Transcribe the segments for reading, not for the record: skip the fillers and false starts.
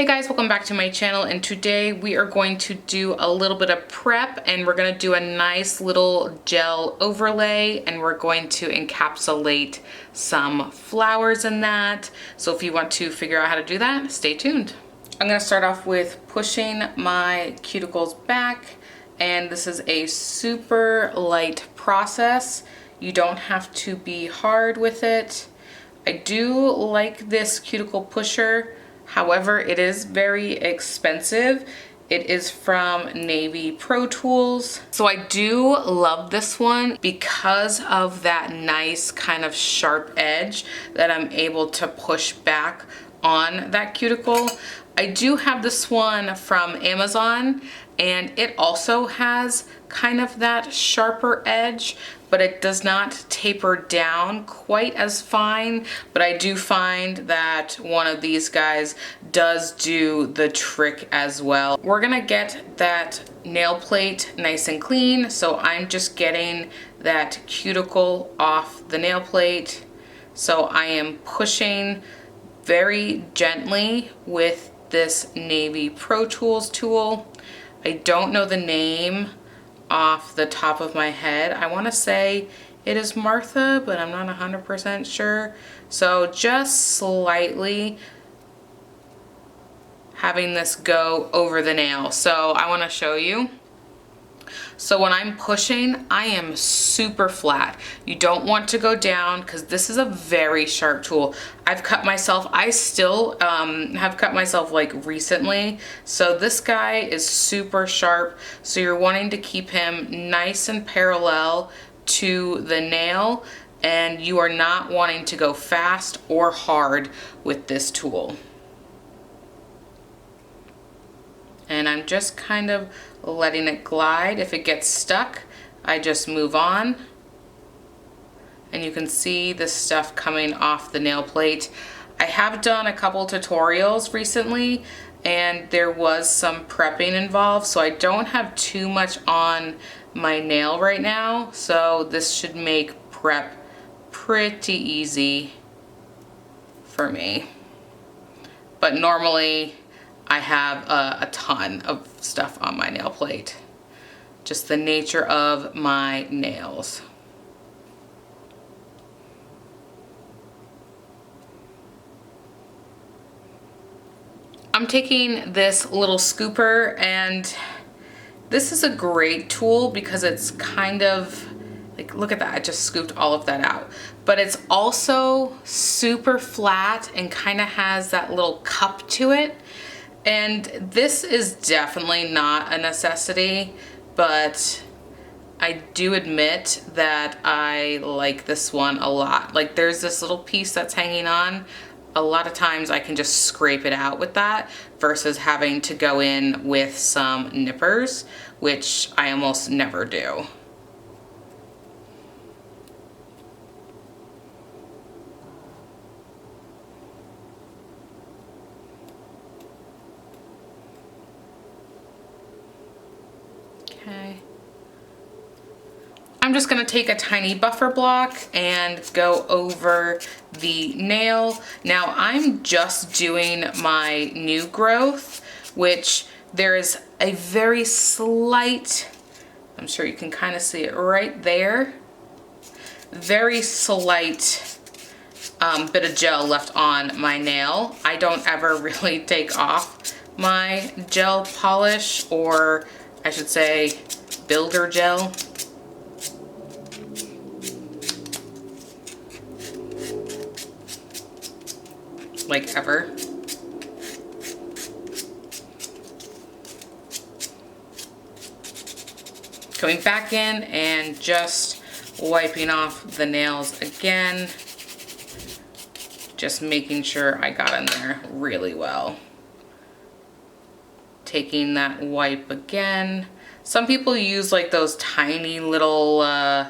Hey guys, welcome back to my channel, and today we are going to do a little bit of prep, and we're going to do a nice little gel overlay, and we're going to encapsulate some flowers in that. So if you want to figure out how to do that, stay tuned. I'm going to start off with pushing my cuticles back, and this is a super light process. You don't have to be hard with it. I do like this cuticle pusher. However, it is very expensive. It is from Navy Pro Tools. So I do love this one because of that nice kind of sharp edge that I'm able to push back on that cuticle. I do have this one from Amazon, and it also has kind of that sharper edge, but it does not taper down quite as fine. But I do find that one of these guys does do the trick as well. We're gonna get that nail plate nice and clean, so I'm just getting that cuticle off the nail plate. So I am pushing very gently with this Navy Pro Tools tool. I don't know the name off the top of my head. I want to say it is Martha, but I'm not 100% sure. So just slightly having this go over the nail. So I want to show you. So when I'm pushing, I am super flat. You don't want to go down because this is a very sharp tool. I've cut myself, I still have cut myself like recently. So this guy is super sharp. So you're wanting to keep him nice and parallel to the nail, and you are not wanting to go fast or hard with this tool. And I'm just kind of letting it glide. If it gets stuck, I just move on. And you can see the stuff coming off the nail plate. I have done a couple tutorials recently, and there was some prepping involved, so I don't have too much on my nail right now. So this should make prep pretty easy for me. But normally, I have a ton of stuff on my nail plate. Just the nature of my nails. I'm taking this little scooper, and this is a great tool because it's kind of like, look at that, I just scooped all of that out. But it's also super flat and kind of has that little cup to it. And this is definitely not a necessity, but I do admit that I like this one a lot. Like, there's this little piece that's hanging on. A lot of times I can just scrape it out with that versus having to go in with some nippers, which I almost never do. Okay. I'm just going to take a tiny buffer block and go over the nail. Now I'm just doing my new growth, which there is a very slight, I'm sure you can kind of see it right there, very slight bit of gel left on my nail. I don't ever really take off my gel polish, or I should say builder gel. Like ever. Coming back in and just wiping off the nails again. Just making sure I got in there really well. Taking that wipe again. Some people use like those tiny little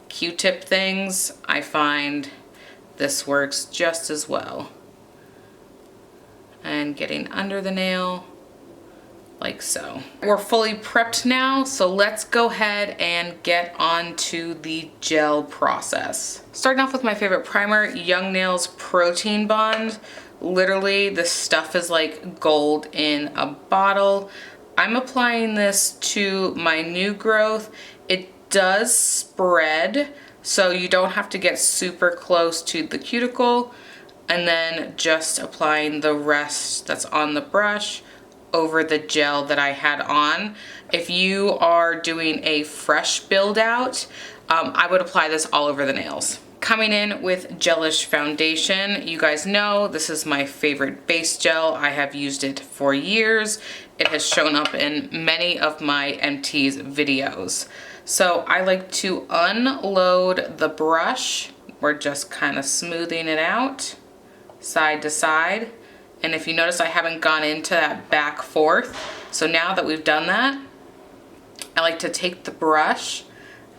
Q-tip things. I find this works just as well. And getting under the nail, like so. We're fully prepped now, so let's go ahead and get on to the gel process. Starting off with my favorite primer, Young Nails Protein Bond. Literally, this stuff is like gold in a bottle. I'm applying this to my new growth. It does spread, so you don't have to get super close to the cuticle, and then just applying the rest that's on the brush over the gel that I had on. If you are doing a fresh build out, I would apply this all over the nails. Coming in with Gelish foundation. You guys know this is my favorite base gel. I have used it for years. It has shown up in many of my MT's videos. So I like to unload the brush. We're just kind of smoothing it out side to side. And if you notice, I haven't gone into that back fourth. So now that we've done that, I like to take the brush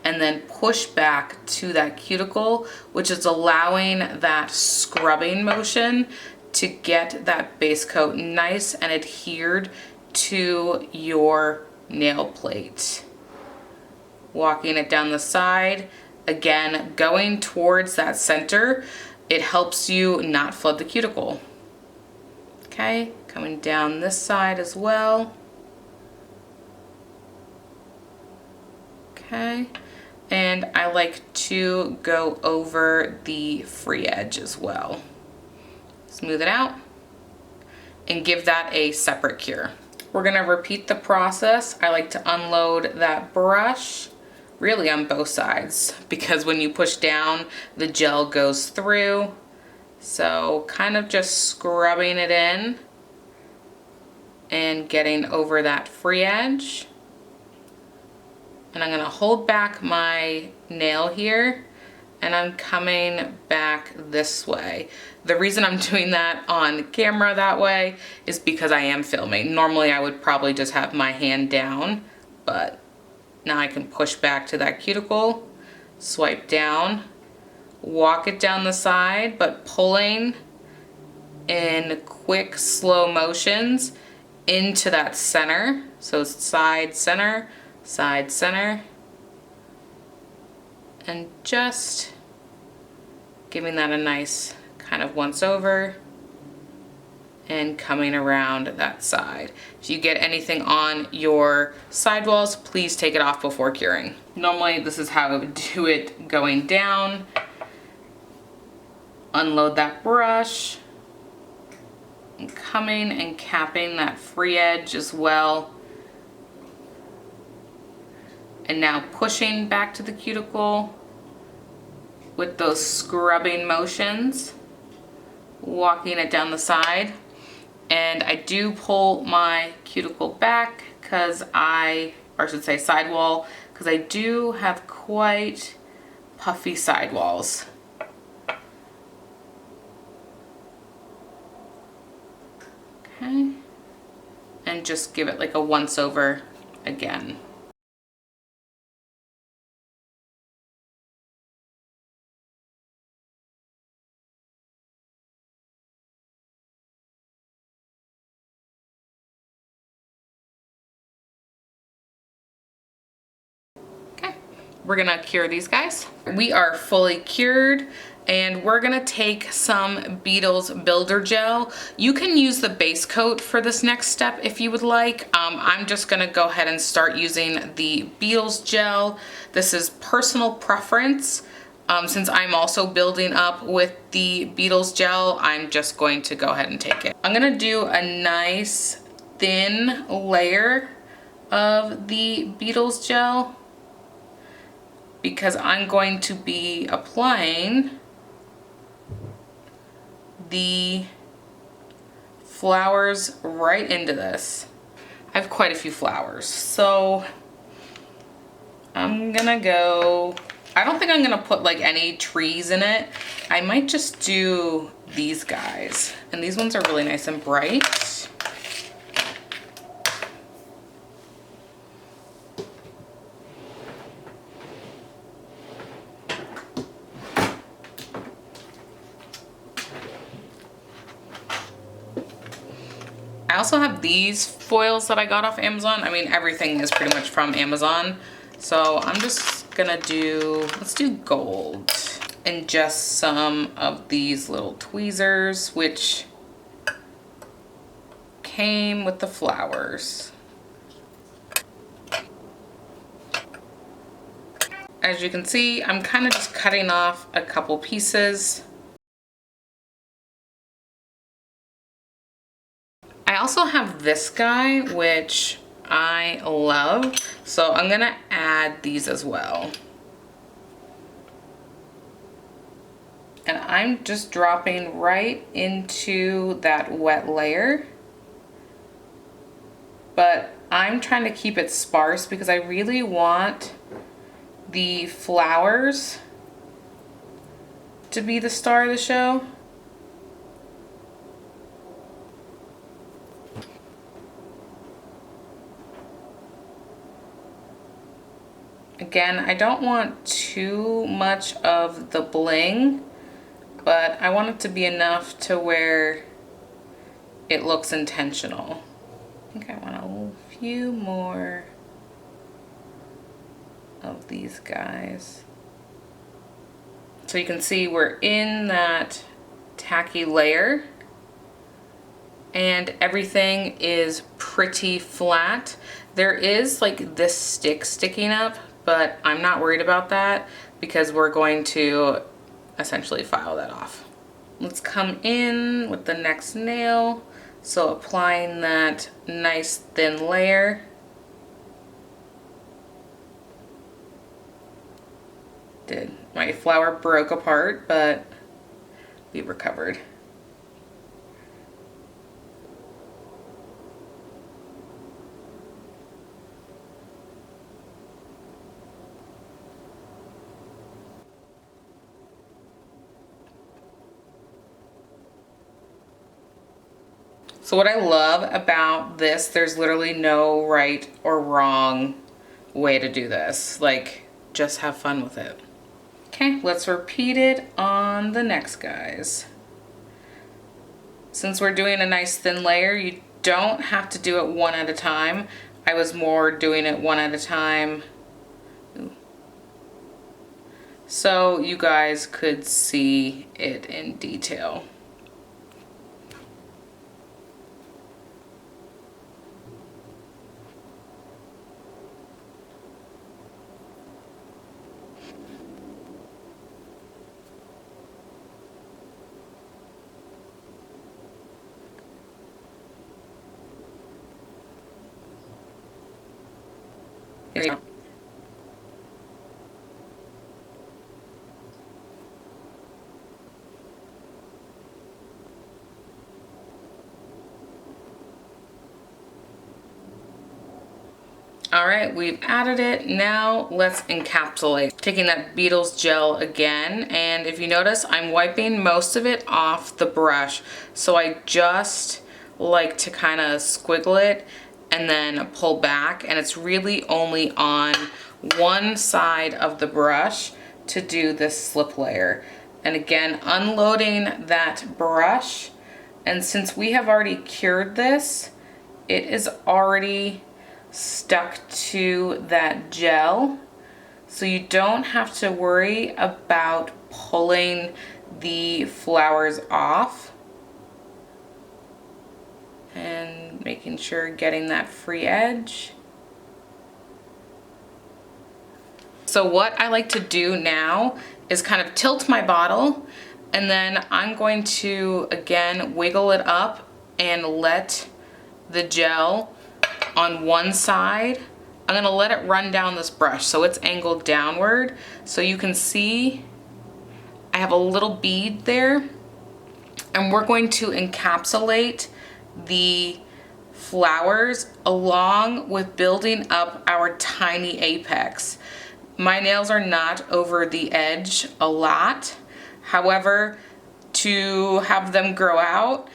and then push back to that cuticle, which is allowing that scrubbing motion to get that base coat nice and adhered to your nail plate. Walking it down the side, again, going towards that center, it helps you not flood the cuticle. Okay, coming down this side as well. Okay, and I like to go over the free edge as well. Smooth it out and give that a separate cure. We're gonna repeat the process. I like to unload that brush really on both sides, because when you push down, the gel goes through. So kind of just scrubbing it in and getting over that free edge. And I'm gonna hold back my nail here, and I'm coming back this way. The reason I'm doing that on camera that way is because I am filming. Normally I would probably just have my hand down, but now I can push back to that cuticle, swipe down, walk it down the side, but pulling in quick, slow motions into that center. So side, center, and just giving that a nice kind of once over and coming around that side. If you get anything on your sidewalls, please take it off before curing. Normally this is how I would do it going down. Unload that brush, and coming and capping that free edge as well. And now pushing back to the cuticle with those scrubbing motions, walking it down the side. And I do pull my cuticle back because or I should say sidewall, because I do have quite puffy sidewalls. Okay, and just give it like a once over again. Okay, we're gonna cure these guys. We are fully cured. And we're gonna take some Beetles Builder Gel. You can use the base coat for this next step if you would like. I'm just gonna go ahead and start using the Beetles Gel. This is personal preference. Since I'm also building up with the Beetles Gel, I'm just going to go ahead and take it. I'm gonna do a nice thin layer of the Beetles Gel because I'm going to be applying the flowers right into this. I have quite a few flowers, so I'm gonna go, I don't think I'm gonna put like any trees in it. I might just do these guys, and these ones are really nice and bright. I also have these foils that I got off Amazon. I mean, everything is pretty much from Amazon. So I'm just gonna let's do gold. And just some of these little tweezers, which came with the flowers. As you can see, I'm kind of just cutting off a couple pieces. I also have this guy, which I love, so I'm gonna add these as well. And I'm just dropping right into that wet layer. But I'm trying to keep it sparse because I really want the flowers to be the star of the show. Again, I don't want too much of the bling, but I want it to be enough to where it looks intentional. I think I want a few more of these guys. So you can see we're in that tacky layer and everything is pretty flat. There is like this stick sticking up, but I'm not worried about that because we're going to essentially file that off. Let's come in with the next nail. So applying that nice thin layer. My flower broke apart, but we recovered. So what I love about this, there's literally no right or wrong way to do this. Like, just have fun with it. Okay, let's repeat it on the next guys. Since we're doing a nice thin layer, you don't have to do it one at a time. I was more doing it one at a time so you guys could see it in detail. Here you go. All right, we've added it. Now let's encapsulate. Taking that Beetles gel again, and if you notice, I'm wiping most of it off the brush. So I just like to kind of squiggle it and then pull back, and it's really only on one side of the brush to do this slip layer. And again, unloading that brush, and since we have already cured this, it is already stuck to that gel, so you don't have to worry about pulling the flowers off and making sure getting that free edge. So what I like to do now is kind of tilt my bottle, and then I'm going to again wiggle it up and let the gel on one side. I'm gonna let it run down this brush so it's angled downward, so you can see I have a little bead there, and we're going to encapsulate the flowers along with building up our tiny apex. My nails are not over the edge a lot. However, to have them grow out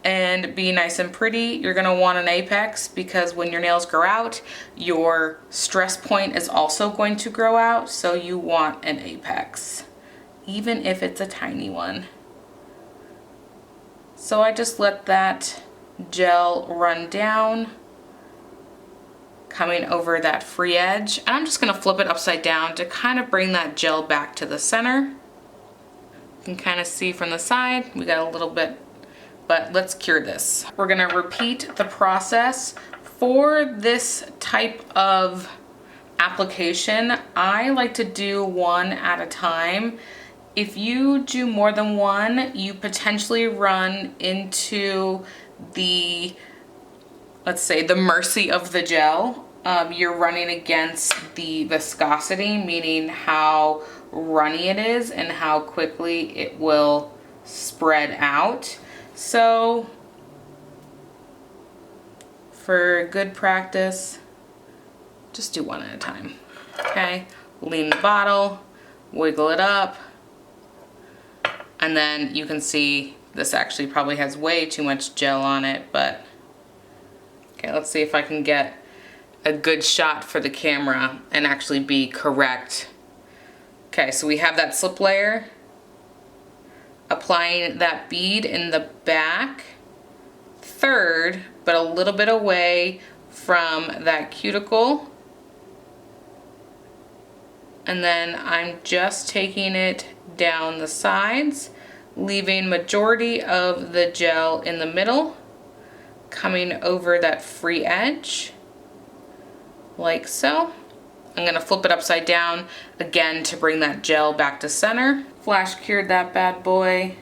and be nice and pretty, you're gonna want an apex, because when your nails grow out, your stress point is also going to grow out, so you want an apex, even if it's a tiny one. So I just let that gel run down, coming over that free edge. And I'm just gonna flip it upside down to kind of bring that gel back to the center. You can kind of see from the side, we got a little bit, but let's cure this. We're gonna repeat the process. For this type of application, I like to do one at a time. If you do more than one, you potentially run into the, let's say, the mercy of the gel. You're running against the viscosity, meaning how runny it is and how quickly it will spread out. So for good practice, just do one at a time, okay? Lean the bottle, wiggle it up, and then you can see this actually probably has way too much gel on it, but okay, let's see if I can get a good shot for the camera and actually be correct. Okay, so we have that slip layer, applying that bead in the back, third, but a little bit away from that cuticle. And then I'm just taking it down the sides, leaving majority of the gel in the middle, coming over that free edge, like so. I'm gonna flip it upside down again to bring that gel back to center. Flash cured that bad boy.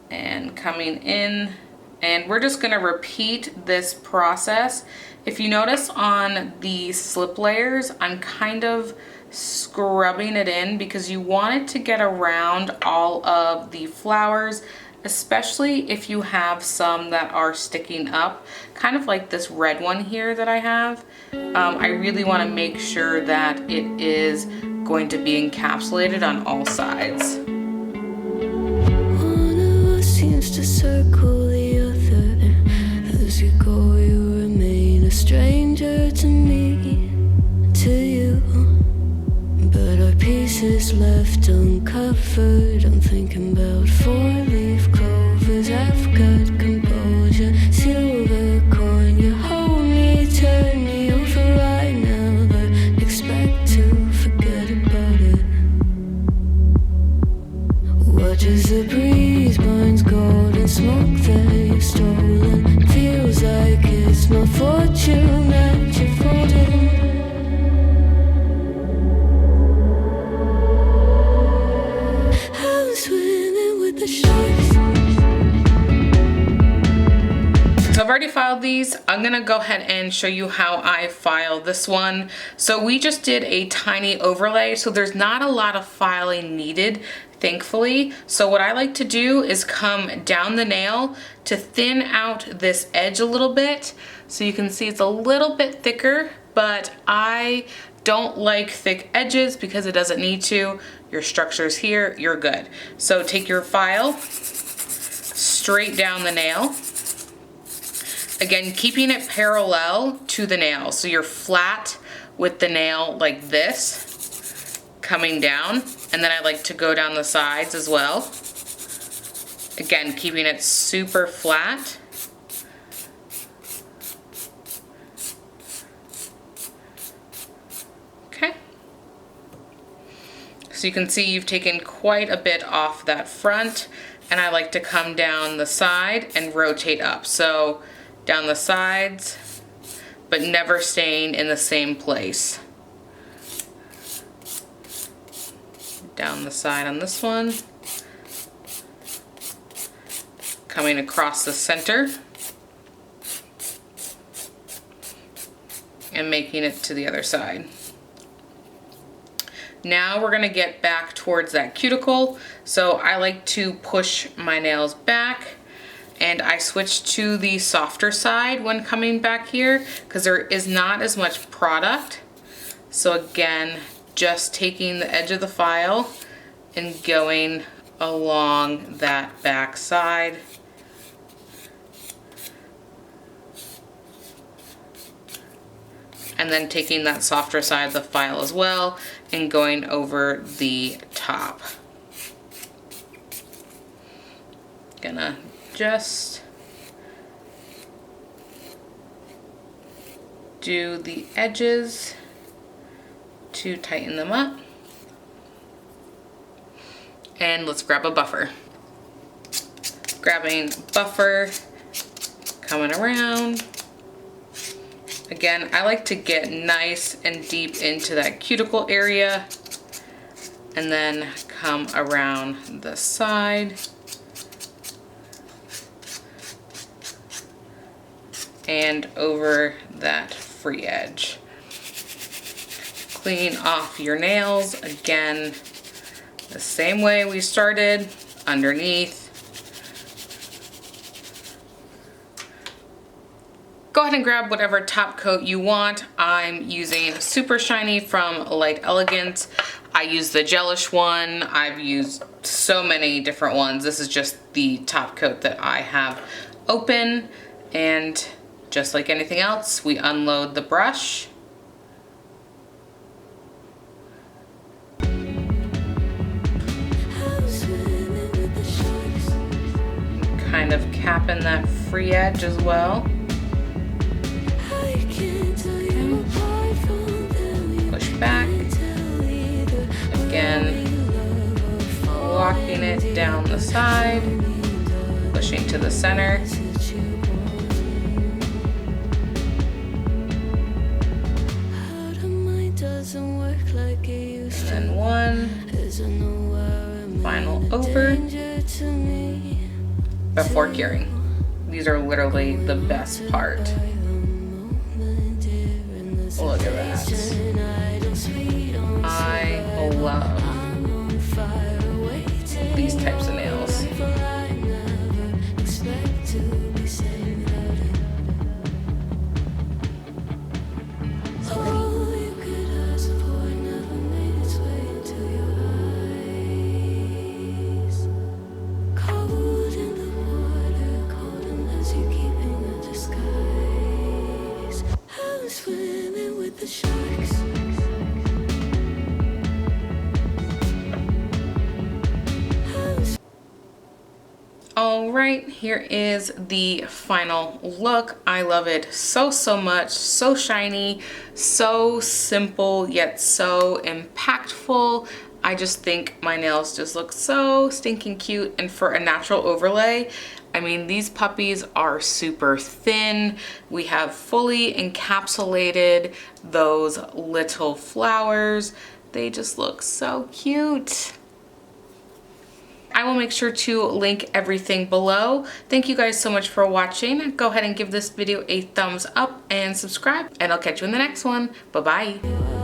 And coming in, and we're just gonna repeat this process. If you notice on the slip layers, I'm kind of scrubbing it in because you want it to get around all of the flowers, especially if you have some that are sticking up, kind of like this red one here that I have. I really want to make sure that it is going to be encapsulated on all sides. One of us seems to circle the other. As you go, you remain a stranger to me, to you. But our pieces left uncovered. I'm thinking about four-leaf clovers. I've got composure, silver coin. You hold me, turn me over right now, but expect to forget about it. Watch as the breeze burns golden smoke that you've stolen. Feels like it's my fortune that you're folding. So I've already filed these. I'm gonna go ahead and show you how I file this one. So we just did a tiny overlay, so there's not a lot of filing needed, thankfully. So what I like to do is come down the nail to thin out this edge a little bit. So you can see it's a little bit thicker, but I don't like thick edges because it doesn't need to. Your structure's here, you're good. So take your file, straight down the nail. Again, keeping it parallel to the nail. So you're flat with the nail like this, coming down. And then I like to go down the sides as well. Again, keeping it super flat. Okay. So you can see you've taken quite a bit off that front, and I like to come down the side and rotate up. So down the sides, but never staying in the same place. Down the side on this one, coming across the center, and making it to the other side. Now we're gonna get back towards that cuticle. So I like to push my nails back, and I switch to the softer side when coming back here because there is not as much product. So again, just taking the edge of the file and going along that back side. And then taking that softer side of the file as well and going over the top. Gonna just do the edges to tighten them up. And let's grab a buffer. Grabbing buffer, coming around. Again, I like to get nice and deep into that cuticle area and then come around the side and over that free edge. Clean off your nails, again, the same way we started, underneath. Go ahead and grab whatever top coat you want. I'm using Super Shiny from Light Elegance. I use the gelish one. I've used so many different ones. This is just the top coat that I have open, and just like anything else, we unload the brush. Kind of capping that free edge as well. Push back. Again, walking it down the side, pushing to the center. And then one final over before curing. These are literally the best part. Look at that. I love these types of nails. All right, here is the final look. I love it so much, so shiny, so simple, yet so impactful. I just think my nails just look so stinking cute, and for a natural overlay, I mean, these puppies are super thin. We have fully encapsulated those little flowers. They just look so cute. I will make sure to link everything below. Thank you guys so much for watching. Go ahead and give this video a thumbs up and subscribe, and I'll catch you in the next one. Bye-bye.